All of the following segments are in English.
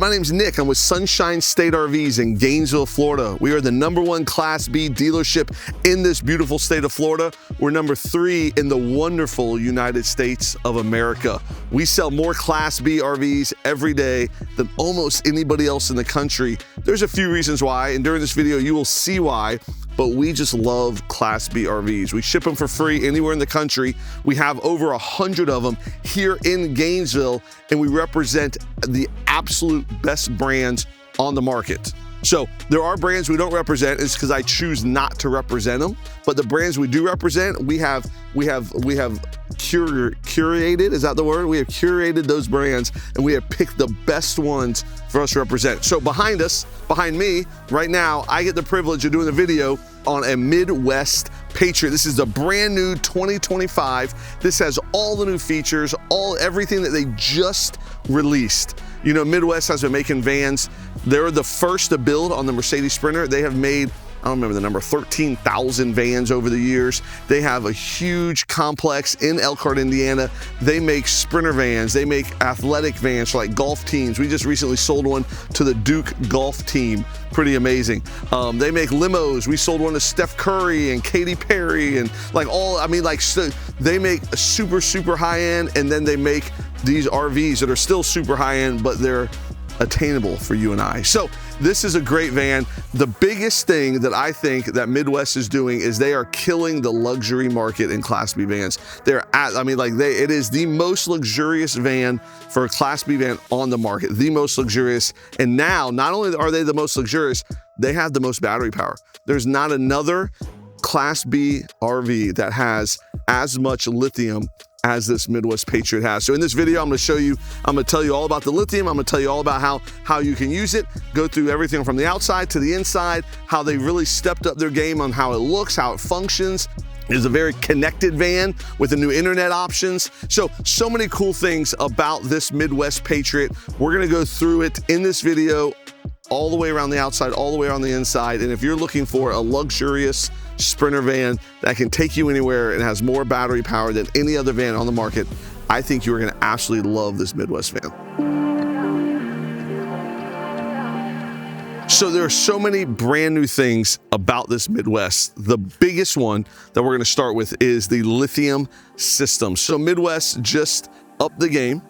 my name's Nick. I'm with Sunshine State RVs in Gainesville, Florida. We are the #1 Class B dealership in this beautiful state of Florida. We're #3 in the wonderful United States of America. We sell more Class B RVs every day than almost anybody else in the country. There's a few reasons why, and during this video, you will see why. But we just love Class B RVs. We ship them for free anywhere in the country. We have over 100 of them here in Gainesville, and we represent the absolute best brands on the market. So there are brands we don't represent. It's because I choose not to represent them. But the brands we do represent, we have curated, is that the word? We have curated those brands, and we have picked the best ones for us to represent. So behind us, behind me, right now, I get the privilege of doing a video on a Midwest Patriot. This is the brand new 2025. This has all the new features, everything that they just released. You know, Midwest has been making vans. They're the first to build on the Mercedes Sprinter. They have made, I don't remember the number, 13,000 vans over the years. They have a huge complex in Elkhart, Indiana. They make Sprinter vans. They make athletic vans for like golf teams. We just recently sold one to the Duke golf team. Pretty amazing. They make limos. We sold one to Steph Curry and Katy Perry and they make a super high end, and then they make these RVs that are still super high end, but they're attainable for you and I. So this is a great van. The biggest thing that I think that Midwest is doing is they are killing the luxury market in Class B vans. It is the most luxurious van for a Class B van on the market, the most luxurious. And now, not only are they the most luxurious, they have the most battery power. There's not another Class B RV that has as much lithium as this Midwest Patriot has. So in this video, I'm gonna tell you all about the lithium. I'm gonna tell you all about how you can use it, go through everything from the outside to the inside, how they really stepped up their game on how it looks, how it functions. It is a very connected van with the new internet options. So many cool things about this Midwest Patriot. We're gonna go through it in this video, all the way around the outside, all the way around the inside. And if you're looking for a luxurious Sprinter van that can take you anywhere and has more battery power than any other van on the market, I think you're gonna absolutely love this Midwest van. So there are so many brand new things about this Midwest. The biggest one that we're gonna start with is the lithium system. So Midwest just upped the game.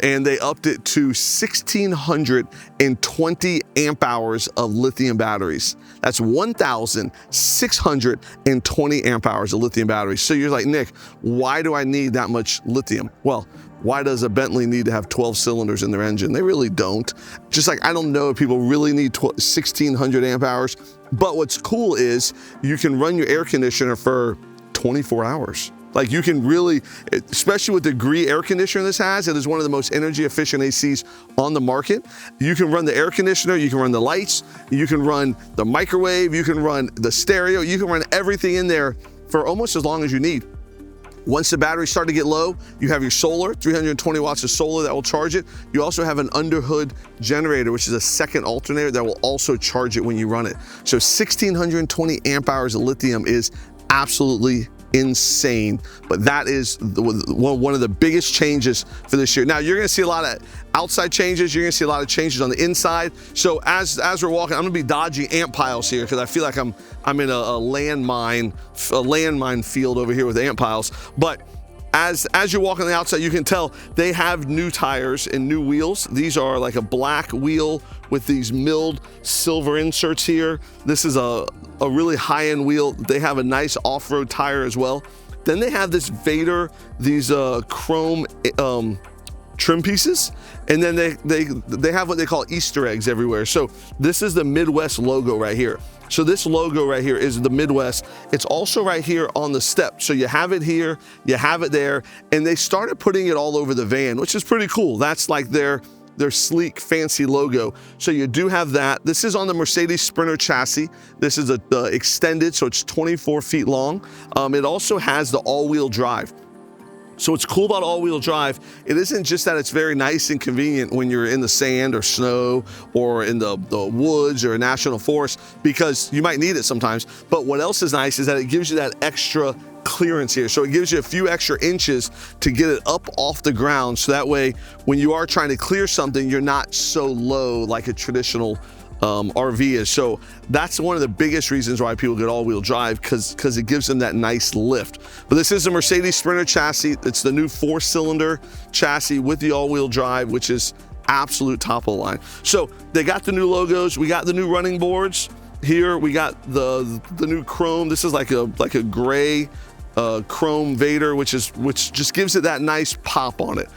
And they upped it to 1,620 amp hours of lithium batteries. That's 1,620 amp hours of lithium batteries. So you're like, Nick, why do I need that much lithium? Well, why does a Bentley need to have 12 cylinders in their engine? They really don't. Just like, I don't know if people really need 1,600 amp hours, but what's cool is you can run your air conditioner for 24 hours. Like, you can really, especially with the Gree air conditioner this has, it is one of the most energy efficient ACs on the market. You can run the air conditioner, you can run the lights, you can run the microwave, you can run the stereo, you can run everything in there for almost as long as you need. Once the batteries start to get low, you have your solar, 320 watts of solar that will charge it. You also have an Underhood Generator, which is a second alternator that will also charge it when you run it. So 1,620 amp hours of lithium is absolutely insane, but that is one of the biggest changes for this year. Now you're going to see a lot of outside changes. You're going to see a lot of changes on the inside. So as we're walking, I'm going to be dodging ant piles here because I feel like I'm in a landmine field over here with ant piles. But as you're walking on the outside, you can tell they have new tires and new wheels. These are like a black wheel with these milled silver inserts here. This is a really high-end wheel. They have a nice off-road tire as well. Then they have this Vader, these chrome trim pieces, and then they have what they call Easter eggs everywhere. So this is the Midwest logo right here. So this logo right here is the Midwest. It's also right here on the step. So you have it here, you have it there, and they started putting it all over the van, which is pretty cool. That's like their sleek, fancy logo. So you do have that. This is on the Mercedes Sprinter chassis. This is the extended, so it's 24 feet long. It also has the all-wheel drive. So what's cool about all-wheel drive, it isn't just that it's very nice and convenient when you're in the sand or snow or in the woods or a national forest, because you might need it sometimes, but what else is nice is that it gives you that extra clearance here. So it gives you a few extra inches to get it up off the ground. So that way, when you are trying to clear something, you're not so low like a traditional RV is. So that's one of the biggest reasons why people get all-wheel drive, because it gives them that nice lift. But this is a Mercedes Sprinter chassis. It's the new 4-cylinder chassis with the all-wheel drive, which is absolute top of the line. So they got the new logos. We got the new running boards. Here we got the new chrome. This is like a gray chrome Vader, which just gives it that nice pop on it.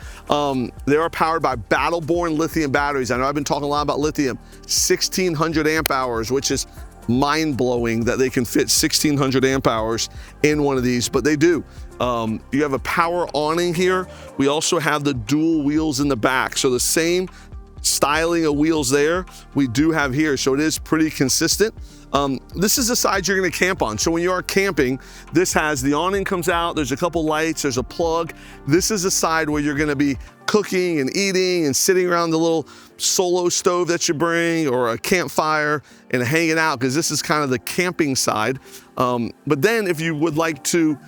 They are powered by battle-born lithium batteries. I know I've been talking a lot about lithium. 1600 amp hours, which is mind-blowing that they can fit 1600 amp hours in one of these, but they do. You have a power awning here. We also have the dual wheels in the back, so the same styling of wheels there we do have here, so it is pretty consistent. This is the side you're going to camp on. So when you are camping, this has the awning comes out, there's a couple lights, there's a plug. This is the side where you're going to be cooking and eating and sitting around the little solo stove that you bring, or a campfire, and hanging out, because this is kind of the camping side. But then if you would like to,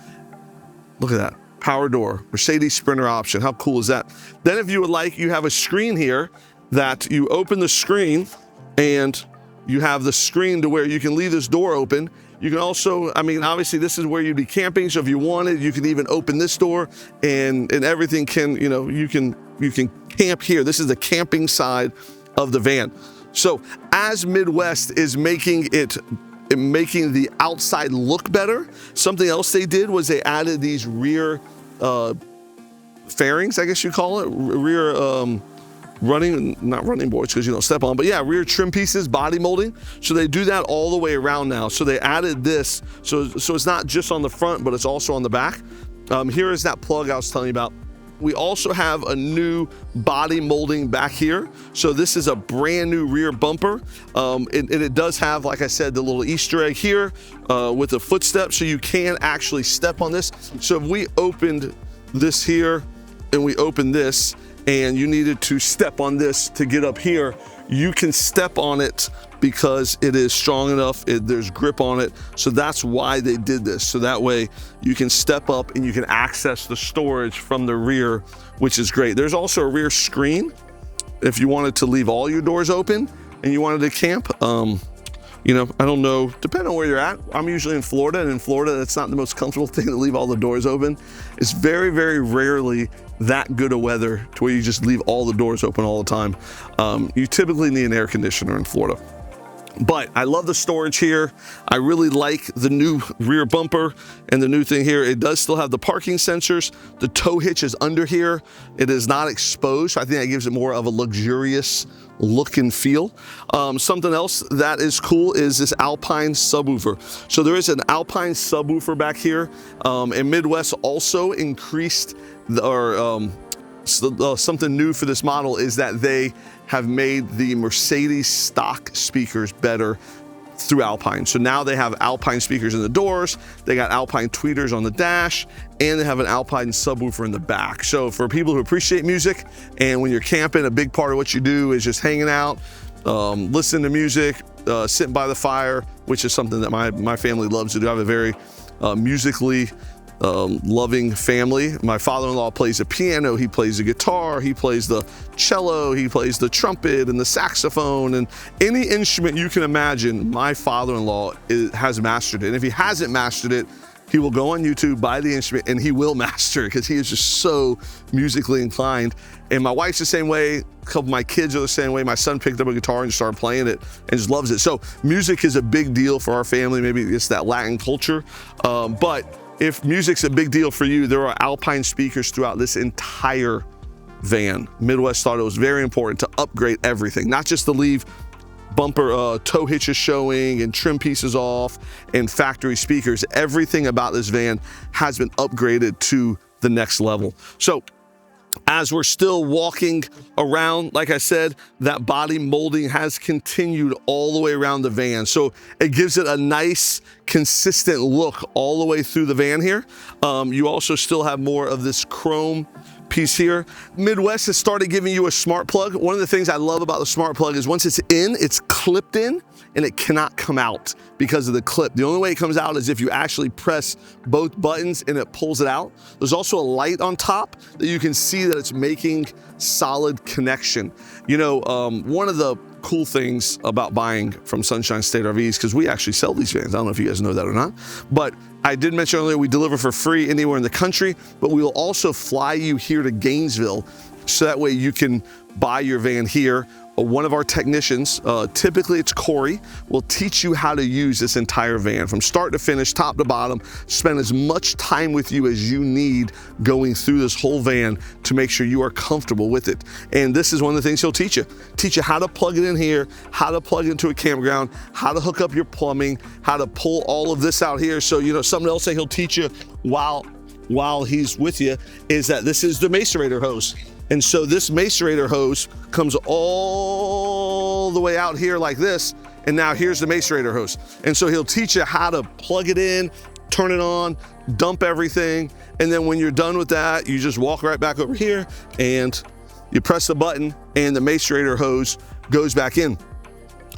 look at that, power door, Mercedes Sprinter option. How cool is that? Then if you would like, you have a screen here that you open the screen, and you have the screen to where you can leave this door open. You can also, I mean, obviously this is where you'd be camping, so if you wanted, you can even open this door, and everything can, you know, you can camp here. This is the camping side of the van. So as Midwest is making the outside look better, something else they did was they added these rear fairings, I guess you call it, rear not running boards, because you don't step on, but yeah, rear trim pieces, body molding. So they do that all the way around now. So they added this, so it's not just on the front, but it's also on the back. Here is that plug I was telling you about. We also have a new body molding back here. So this is a brand new rear bumper. And it does have, like I said, the little Easter egg here with the footstep, so you can actually step on this. So if we opened this here and we open this, and you needed to step on this to get up here, you can step on it because it is strong enough, there's grip on it. So that's why they did this. So that way you can step up and you can access the storage from the rear, which is great. There's also a rear screen if you wanted to leave all your doors open and you wanted to camp. You know, I don't know, depending on where you're at. I'm usually in Florida, and in Florida, that's not the most comfortable thing to leave all the doors open. It's very, very rarely that good of weather to where you just leave all the doors open all the time. You typically need an air conditioner in Florida. But I love the storage here. I really like the new rear bumper and the new thing here. It does still have the parking sensors. The tow hitch is under here. It is not exposed. So I think that gives it more of a luxurious look and feel. Something else that is cool is this Alpine subwoofer. So there is an Alpine subwoofer back here. And Midwest also increased something new for this model is that they have made the Mercedes stock speakers better through Alpine. So now they have Alpine speakers in the doors, they got Alpine tweeters on the dash, and they have an Alpine subwoofer in the back. So for people who appreciate music, and when you're camping, a big part of what you do is just hanging out, listening to music, sitting by the fire, which is something that my family loves to do. I have a very musically loving family. My father-in-law plays the piano, he plays the guitar, he plays the cello, he plays the trumpet and the saxophone, and any instrument you can imagine, my father-in-law has mastered it. And if he hasn't mastered it, he will go on YouTube, buy the instrument, and he will master it because he is just so musically inclined. And my wife's the same way. A couple of my kids are the same way. My son picked up a guitar and started playing it and just loves it. So music is a big deal for our family. Maybe it's that Latin culture. But if music's a big deal for you, there are Alpine speakers throughout this entire van. Midwest thought it was very important to upgrade everything, not just to leave bumper tow hitches showing and trim pieces off and factory speakers. Everything about this van has been upgraded to the next level. So as we're still walking around, like I said, that body molding has continued all the way around the van. So it gives it a nice, consistent look all the way through the van here. You also still have more of this chrome piece here. Midwest has started giving you a SmartPlug. One of the things I love about the SmartPlug is once it's in, it's clipped in and it cannot come out because of the clip. The only way it comes out is if you actually press both buttons and it pulls it out. There's also a light on top that you can see that it's making solid connection. You know, one of the cool things about buying from Sunshine State RVs, because we actually sell these vans. I don't know if you guys know that or not, but I did mention earlier we deliver for free anywhere in the country, but we will also fly you here to Gainesville so that way you can buy your van here. One of our technicians, typically it's Corey, will teach you how to use this entire van from start to finish, top to bottom, spend as much time with you as you need going through this whole van to make sure you are comfortable with it. And this is one of the things he'll teach you how to plug it in here, how to plug it into a campground, how to hook up your plumbing, how to pull all of this out here. So, you know, something else that he'll teach you while he's with you is that this is the macerator hose. And so this macerator hose comes all the way out here like this, and now here's the macerator hose. And so he'll teach you how to plug it in, turn it on, dump everything, and then when you're done with that, you just walk right back over here and you press the button and the macerator hose goes back in.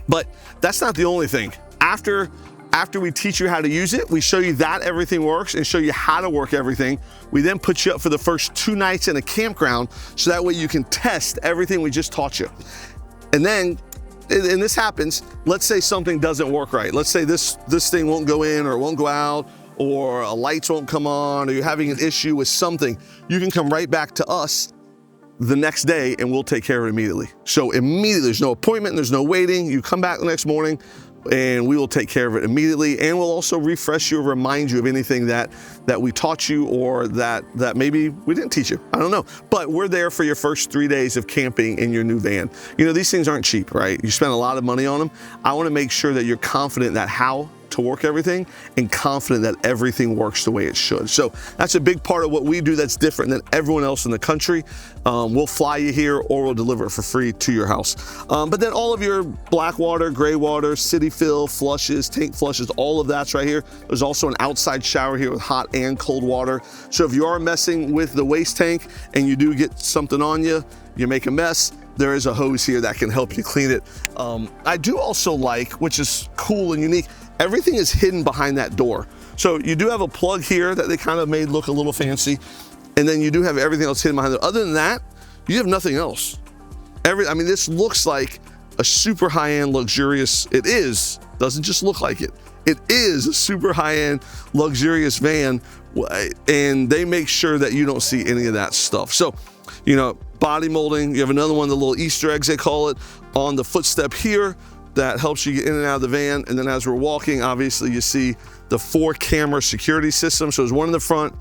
But that's not the only thing. After we teach you how to use it, we show you that everything works and show you how to work everything. We then put you up for the first 2 nights in a campground so that way you can test everything we just taught you. And then, and this happens, let's say something doesn't work right. Let's say this thing won't go in or it won't go out, or lights won't come on, or you're having an issue with something. You can come right back to us the next day and we'll take care of it immediately. So immediately, there's no appointment, there's no waiting. You come back the next morning, and we will take care of it immediately, and we'll also refresh you or remind you of anything that we taught you or that maybe we didn't teach you. I don't know, but we're there for your first 3 days of camping in your new van. You know, these things aren't cheap, right? You spend a lot of money on them. I want to make sure that you're confident that how to work everything and confident that everything works the way it should. So that's a big part of what we do that's different than everyone else in the country. We'll fly you here or we'll deliver it for free to your house. But then all of your black water, gray water, city fill, flushes, tank flushes, all of that's right here. There's also an outside shower here with hot and cold water. So if you are messing with the waste tank and you do get something on you, you make a mess, there is a hose here that can help you clean it. I do also like, which is cool and unique, everything is hidden behind that door. So you do have a plug here that they kind of made look a little fancy, and then you do have everything else hidden behind it. Other than that, you have nothing else. I mean, this looks like a super high-end luxurious, it is, doesn't just look like it. It is a super high-end luxurious van, and they make sure that you don't see any of that stuff. So, you know, body molding, you have another one, the little Easter eggs they call it, on the footstep here that helps you get in and out of the van. And then as we're walking, obviously you see the 4-camera security system. So there's one in the front,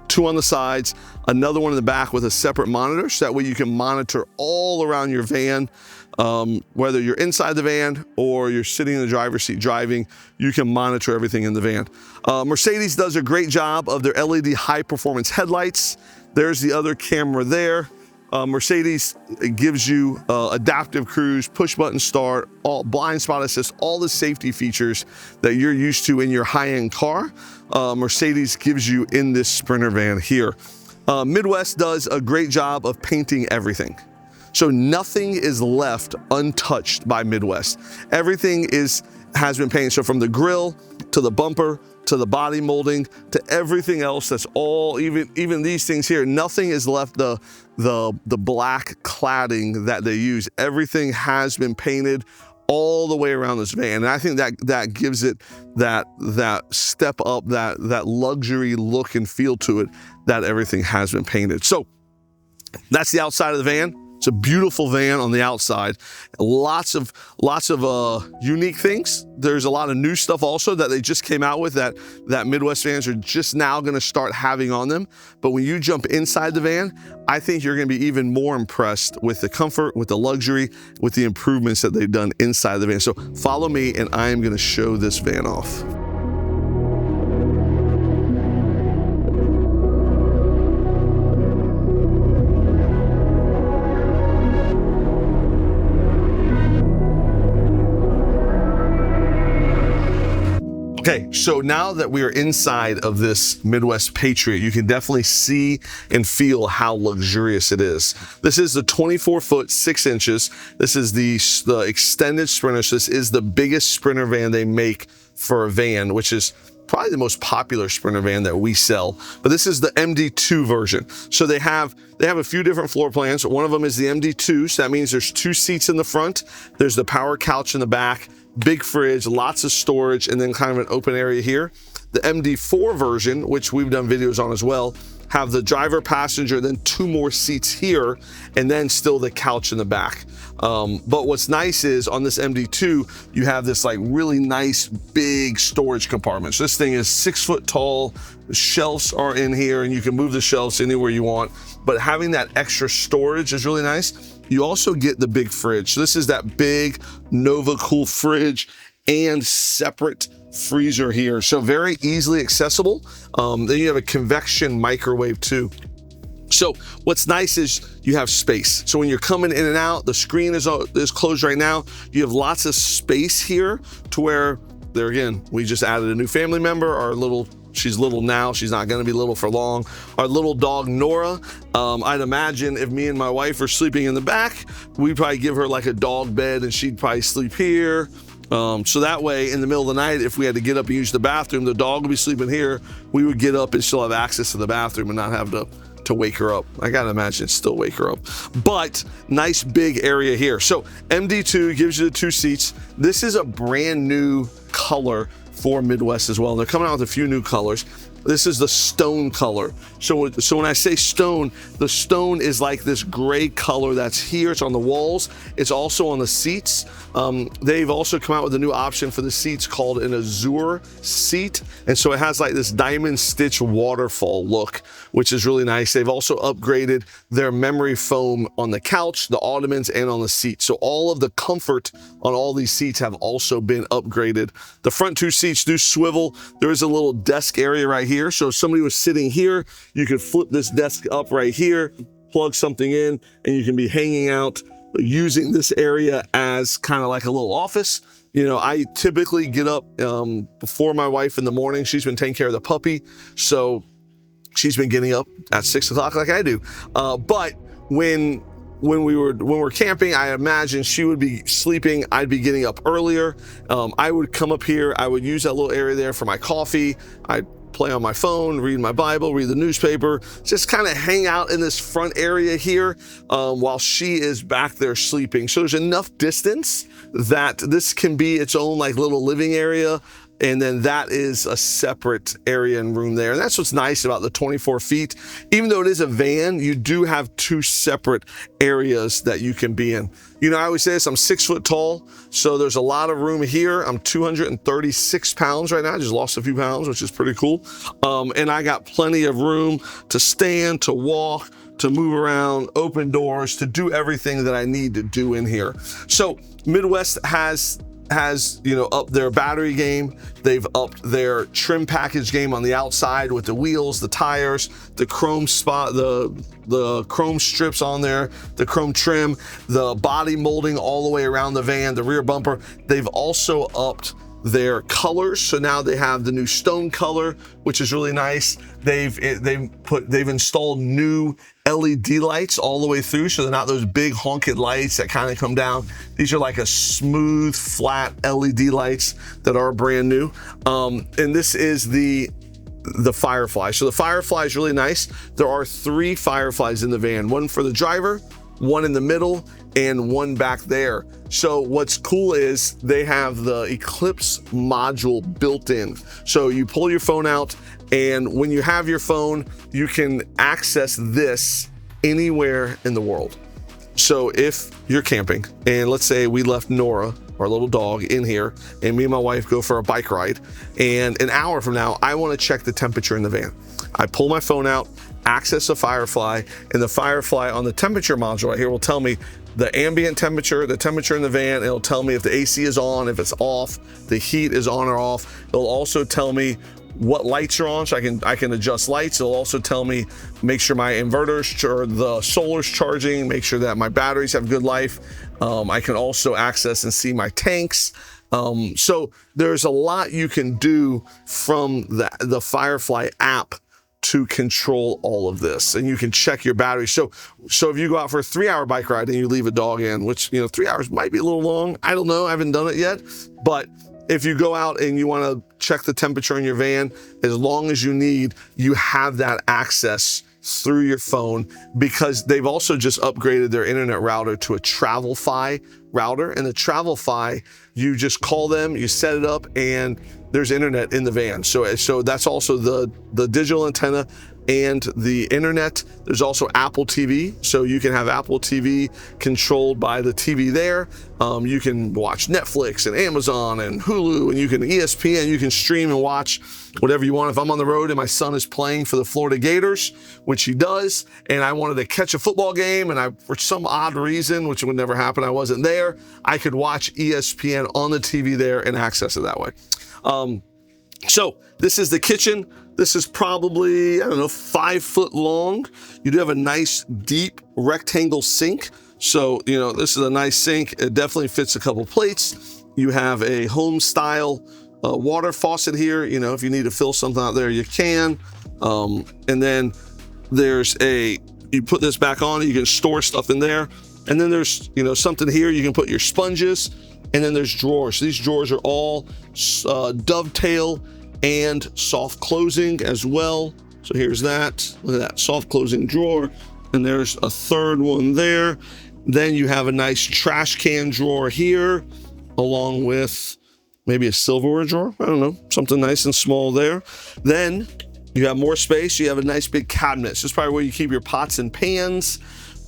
2 on the sides, another one in the back with a separate monitor. So that way you can monitor all around your van, whether you're inside the van or you're sitting in the driver's seat driving, you can monitor everything in the van. Mercedes does a great job of their LED high performance headlights. There's the other camera there. Mercedes gives you adaptive cruise, push button start, all blind spot assist, all the safety features that you're used to in your high-end car. Mercedes gives you in this Sprinter van here. Midwest does a great job of painting everything. So nothing is left untouched by Midwest. Everything has been painted. So from the grille to the bumper, to the body molding, to everything else, that's all, even these things here, nothing is left the black cladding that they use. Everything has been painted all the way around this van. And I think that gives it that step up, that luxury look and feel to it, that everything has been painted. So that's the outside of the van. It's a beautiful van on the outside. Lots of unique things. There's a lot of new stuff also that they just came out with that Midwest vans are just now gonna start having on them. But when you jump inside the van, I think you're gonna be even more impressed with the comfort, with the luxury, with the improvements that they've done inside the van. So follow me and I am gonna show this van off. Okay, so now that we are inside of this Midwest Patriot, you can definitely see and feel how luxurious it is. This is the 24-foot, 6 inches. This is the extended Sprinter. So this is the biggest Sprinter van they make for a van, which is probably the most popular Sprinter van that we sell. But this is the MD2 version. So they have a few different floor plans. One of them is the MD2, so that means there's 2 seats in the front. There's the power couch in the back, big fridge, lots of storage, and then kind of an open area here. The MD4 version, which we've done videos on as well, have the driver, passenger, then 2 more seats here, and then still the couch in the back. But what's nice is on this MD2, you have this like really nice big storage compartment. So this thing is 6 foot tall, the shelves are in here, and you can move the shelves anywhere you want. But having that extra storage is really nice. You also get the big fridge. So this is that big Nova Cool fridge and separate freezer here. So very easily accessible. Then you have a convection microwave too. So what's nice is you have space. So when you're coming in and out, the screen is closed right now. You have lots of space here to where, there again, we just added a new family member, our little, she's little now, she's not gonna be little for long. Our little dog, Nora, I'd imagine if me and my wife are sleeping in the back, we'd probably give her like a dog bed and she'd probably sleep here. So that way, in the middle of the night, if we had to get up and use the bathroom, the dog would be sleeping here, we would get up and still have access to the bathroom and not have to wake her up. I gotta imagine it still wake her up. But nice big area here. So MD2 gives you the 2 seats. This is a brand new color for Midwest as well. And they're coming out with a few new colors. This is the stone color. So when I say stone, the stone is like this gray color that's here. It's on the walls. It's also on the seats. They've also come out with a new option for the seats called an Azure seat. And so it has like this diamond stitch waterfall look, which is really nice. They've also upgraded their memory foam on the couch, the ottomans, and on the seat. So all of the comfort on all these seats have also been upgraded. The front 2 seats do swivel. There is a little desk area right here. So if somebody was sitting here, you could flip this desk up right here, plug something in, and you can be hanging out using this area as kind of like a little office. You know, I typically get up before my wife in the morning. She's been taking care of the puppy, so she's been getting up at 6 o'clock like I do. But when we're camping, I imagine she would be sleeping. I'd be getting up earlier. I would come up here. I would use that little area there for my coffee. I'd play on my phone, read my Bible, read the newspaper, just kind of hang out in this front area here while she is back there sleeping. So there's enough distance that this can be its own like little living area. And then that is a separate area and room there. And that's what's nice about the 24 feet. Even though it is a van, you do have 2 separate areas that you can be in. You know, I always say this, I'm 6 foot tall, so there's a lot of room here. I'm 236 pounds right now. I just lost a few pounds, which is pretty cool. And I got plenty of room to stand, to walk, to move around, open doors, to do everything that I need to do in here. So Midwest has, you know, upped their battery game. They've upped their trim package game on the outside with the wheels, the tires, the chrome spot, the chrome strips on there, the chrome trim, the body molding all the way around the van, the rear bumper. They've also upped their colors. So now they have the new stone color, which is really nice. They've installed new LED lights all the way through, so they're not those big honking lights that kind of come down. These are like a smooth, flat LED lights that are brand new. And this is the FireFly. So the FireFly is really nice. There are 3 FireFlies in the van, one for the driver, one in the middle, and one back there. So what's cool is they have the Eclipse module built in. So you pull your phone out, and when you have your phone, you can access this anywhere in the world. So if you're camping, and let's say we left Nora, our little dog, in here, and me and my wife go for a bike ride, and an hour from now, I want to check the temperature in the van. I pull my phone out, access the FireFly, and the FireFly on the temperature module right here will tell me the ambient temperature, the temperature in the van. It'll tell me if the AC is on, if it's off, the heat is on or off. It'll also tell me what lights are on, so I can adjust lights. It'll also tell me, make sure my inverters or the solar's charging, make sure that my batteries have good life. I can also access and see my tanks. So there's a lot you can do from the FireFly app to control all of this, and you can check your battery. So if you go out for a 3-hour bike ride and you leave a dog in, which 3 hours might be a little long, I don't know, I haven't done it yet, but if you go out and you want to check the temperature in your van, as long as you need, you have that access through your phone, because they've also just upgraded their internet router to a TravelFi router. And the TravelFi, you just call them, you set it up, and there's internet in the van. So that's also the digital antenna and the internet. There's also Apple TV, so you can have Apple TV controlled by the TV there. You can watch Netflix and Amazon and Hulu, and you can ESPN, you can stream and watch whatever you want. If I'm on the road and my son is playing for the Florida Gators, which he does, and I wanted to catch a football game, and for some odd reason, which would never happen, I wasn't there, I could watch ESPN on the TV there and access it that way. So this is the kitchen. This is probably, 5 foot long. You do have a nice deep rectangle sink. So, this is a nice sink. It definitely fits a couple plates. You have a home style water faucet here. If you need to fill something out there, you can. And then you put this back on, you can store stuff in there. And then there's, something here, you can put your sponges. And then there's drawers. These drawers are all dovetail and soft closing as well. So here's that. Look at that soft closing drawer. And there's a third one there. Then you have a nice trash can drawer here, along with maybe a silverware drawer. I don't know, something nice and small there. Then you have more space. You have a nice big cabinet. This is probably where you keep your pots and pans,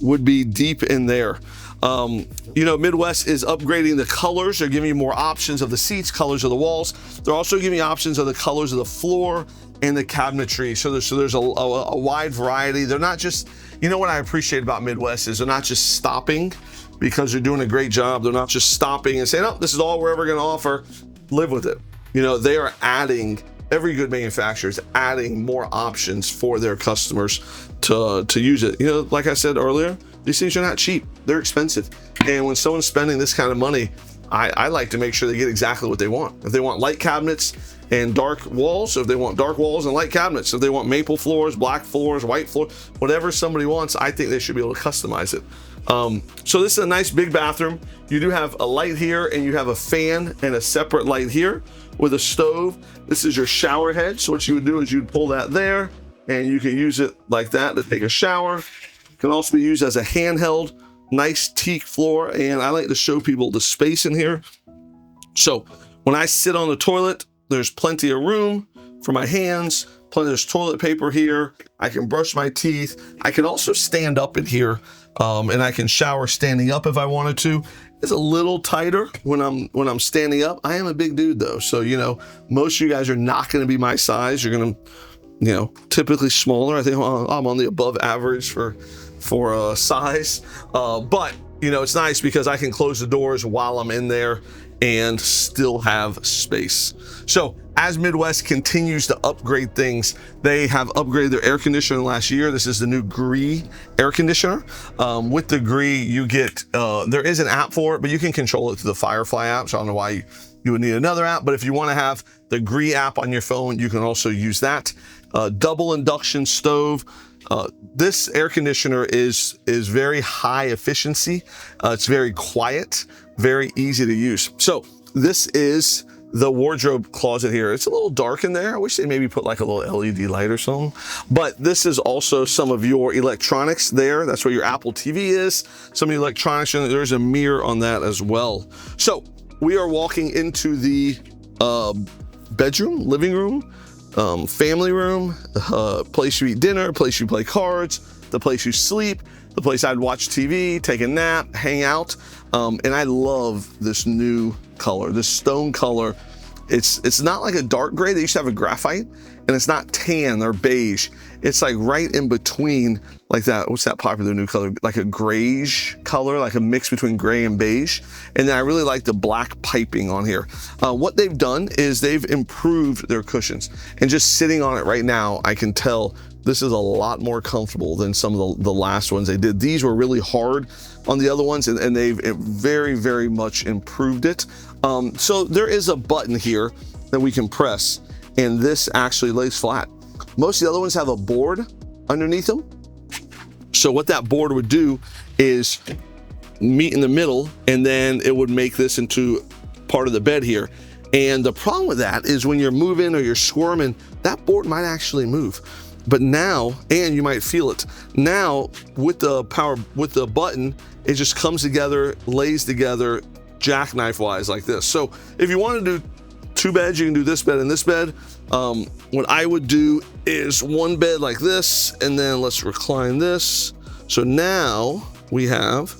would be deep in there. Midwest is upgrading the colors. They're giving you more options of the seats, colors of the walls. They're also giving you options of the colors of the floor and the cabinetry. So there's a wide variety. They're not just, what I appreciate about Midwest is they're not just stopping because they're doing a great job. They're not just stopping and saying, oh, this is all we're ever going to offer. Live with it. They are adding, every good manufacturer is adding more options for their customers to use it. Like I said earlier, these things are not cheap. They're expensive. And when someone's spending this kind of money, I like to make sure they get exactly what they want. If they want light cabinets and dark walls, if they want dark walls and light cabinets, if they want maple floors, black floors, white floors, whatever somebody wants, I think they should be able to customize it. So this is a nice big bathroom. You do have a light here, and you have a fan and a separate light here with a stove. This is your shower head. So what you would do is you'd pull that there, and you can use it like that to take a shower. It can also be used as a handheld. Nice teak floor, and I like to show people the space in here. So when I sit on the toilet, there's plenty of room for my hands. There's toilet paper here. I can brush my teeth. I can also stand up in here, and I can shower standing up if I wanted to. It's a little tighter when I'm standing up. I am a big dude though, so most of you guys are not going to be my size. You're going to, typically smaller. I think I'm on the above average for size, but it's nice because I can close the doors while I'm in there and still have space. So as Midwest continues to upgrade things, they have upgraded their air conditioner last year. This is the new GREE air conditioner. With the GREE, you get, there is an app for it, but you can control it through the FireFly app. So I don't know why you would need another app, but if you want to have the GREE app on your phone, you can also use that. Double induction stove. This air conditioner is very high efficiency. It's very quiet, very easy to use. So this is the wardrobe closet here. It's a little dark in there. I wish they maybe put like a little LED light or something. But this is also some of your electronics there. That's where your Apple TV is. Some of the electronics, and there's a mirror on that as well. So we are walking into the bedroom, living room, family room, place you eat dinner, place you play cards, the place you sleep, the place I'd watch TV, take a nap, hang out. And I love this new color, this stone color. It's not like a dark gray. They used to have a graphite, and it's not tan or beige. It's like right in between, like that. What's that popular new color? Like a grayish color, like a mix between gray and beige. And then I really like the black piping on here. What they've done is they've improved their cushions, and just sitting on it right now, I can tell This is a lot more comfortable than some of the last ones they did. These were really hard on the other ones, and they've very, very much improved it. So there is a button here that we can press, and this actually lays flat. Most of the other ones have a board underneath them. So what that board would do is meet in the middle, and then it would make this into part of the bed here. And the problem with that is when you're moving or you're squirming, that board might actually move. But now, and you might feel it, now with the button, it just comes together, lays together, jackknife wise like this. So if you want to do 2 beds, you can do this bed and this bed. What I would do is 1 bed like this, and then let's recline this. So now we have,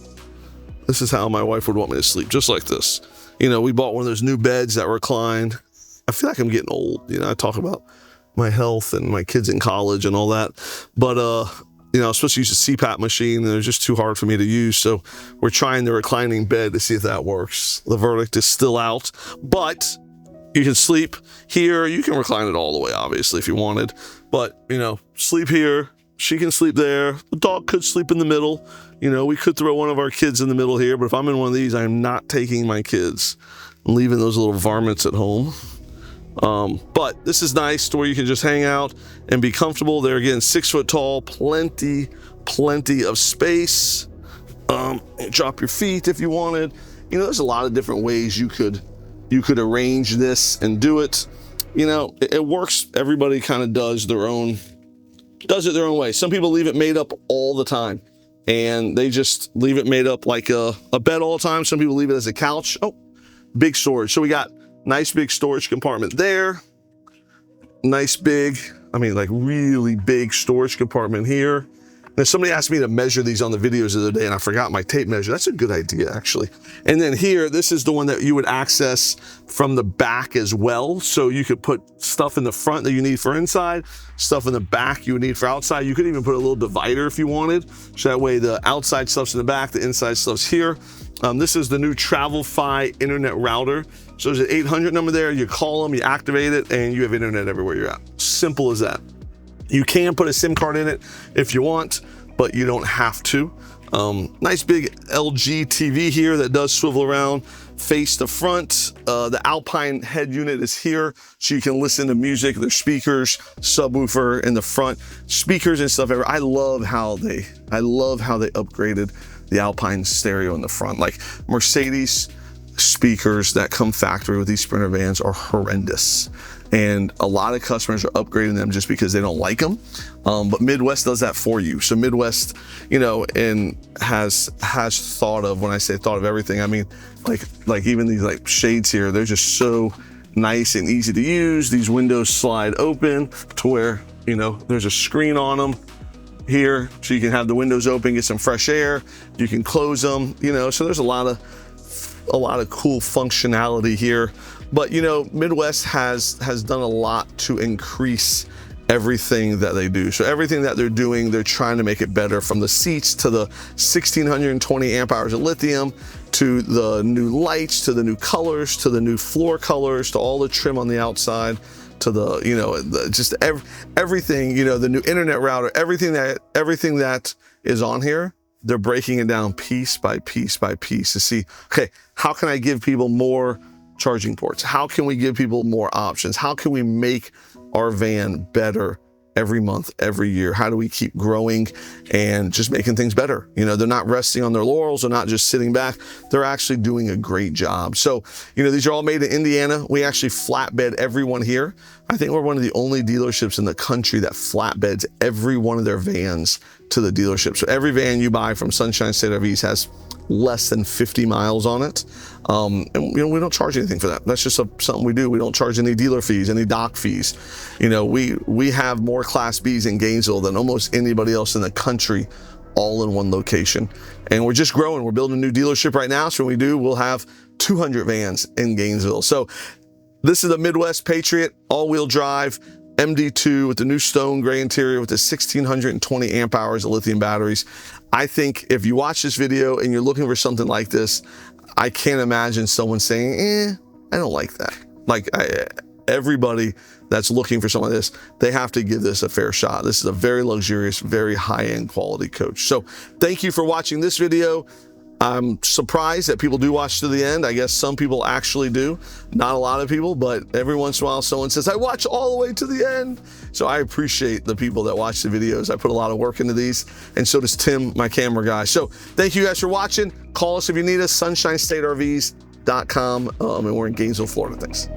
this is how my wife would want me to sleep, just like this. You know, we bought one of those new beds that reclined. I feel like I'm getting old. You know, I talk about my health and my kids in college and all that. But, you know, I was supposed to use a CPAP machine, and it was just too hard for me to use. So we're trying the reclining bed to see if that works. The verdict is still out, but you can sleep here. You can recline it all the way, obviously, if you wanted. But, you know, sleep here. She can sleep there. The dog could sleep in the middle. You know, we could throw one of our kids in the middle here, but if I'm in one of these, I'm not taking my kids. I'm leaving those little varmints at home. But this is nice to where you can just hang out and be comfortable. They're again 6 foot tall, plenty of space. Drop your feet if you wanted. You know, there's a lot of different ways you could arrange this and do it. You know, it works. Everybody kind of does it their own way. Some people leave it made up all the time, and they just leave it made up like a bed all the time. Some people leave it as a couch. Oh, big storage. So we got nice big storage compartment there. Nice big, I mean like really big storage compartment here. Now somebody asked me to measure these on the videos the other day, and I forgot my tape measure. That's a good idea, actually. And then here, this is the one that you would access from the back as well. So you could put stuff in the front that you need for inside, stuff in the back you would need for outside. You could even put a little divider if you wanted. So that way the outside stuff's in the back, the inside stuff's here. This is the new TravelFi Internet router. So there's an 800 number there. You call them, you activate it, and you have internet everywhere you're at. Simple as that. You can put a SIM card in it if you want, but you don't have to. Nice big LG TV here that does swivel around, face the front. The Alpine head unit is here, so you can listen to music. There's speakers, subwoofer in the front, speakers and stuff. I love how they upgraded the Alpine stereo in the front. Like Mercedes speakers that come factory with these Sprinter vans are horrendous. And a lot of customers are upgrading them just because they don't like them. But Midwest does that for you. So Midwest, you know, and has thought of, when I say thought of everything, I mean, like even these like shades here, they're just so nice and easy to use. These windows slide open to where, you know, there's a screen on them here, so you can have the windows open, get some fresh air. You can close them, you know, so there's a lot of cool functionality here. But you know, Midwest has done a lot to increase everything that they do. So everything that they're doing, they're trying to make it better, from the seats to the 1620 amp hours of lithium, to the new lights, to the new colors, to the new floor colors, to all the trim on the outside, to the, you know, just everything, you know, the new internet router, everything that is on here. They're breaking it down piece by piece by piece to see, okay, how can I give people more charging ports? How can we give people more options? How can we make our van better every month, every year? How do we keep growing and just making things better? You know, they're not resting on their laurels. They're not just sitting back. They're actually doing a great job. So, you know, these are all made in Indiana. We actually flatbed everyone here. I think we're one of the only dealerships in the country that flatbeds every one of their vans to the dealership. So every van you buy from Sunshine State RVs has less than 50 miles on it. And you know, we don't charge anything for that. That's just something we do. We don't charge any dealer fees, any dock fees. You know, we have more Class Bs in Gainesville than almost anybody else in the country, all in one location. And we're just growing. We're building a new dealership right now. So when we do, we'll have 200 vans in Gainesville. So this is the Midwest Patriot all-wheel drive MD2 with the new stone gray interior with the 1620 amp hours of lithium batteries. I think if you watch this video and you're looking for something like this, I can't imagine someone saying, I don't like that. Like, everybody that's looking for something like this, they have to give this a fair shot. This is a very luxurious, very high-end quality coach. So thank you for watching this video. I'm surprised that people do watch to the end. I guess some people actually do. Not a lot of people, but every once in a while someone says, I watch all the way to the end. So I appreciate the people that watch the videos. I put a lot of work into these, and so does Tim, my camera guy. So thank you guys for watching. Call us if you need us, sunshinestatervs.com, and we're in Gainesville, Florida. Thanks.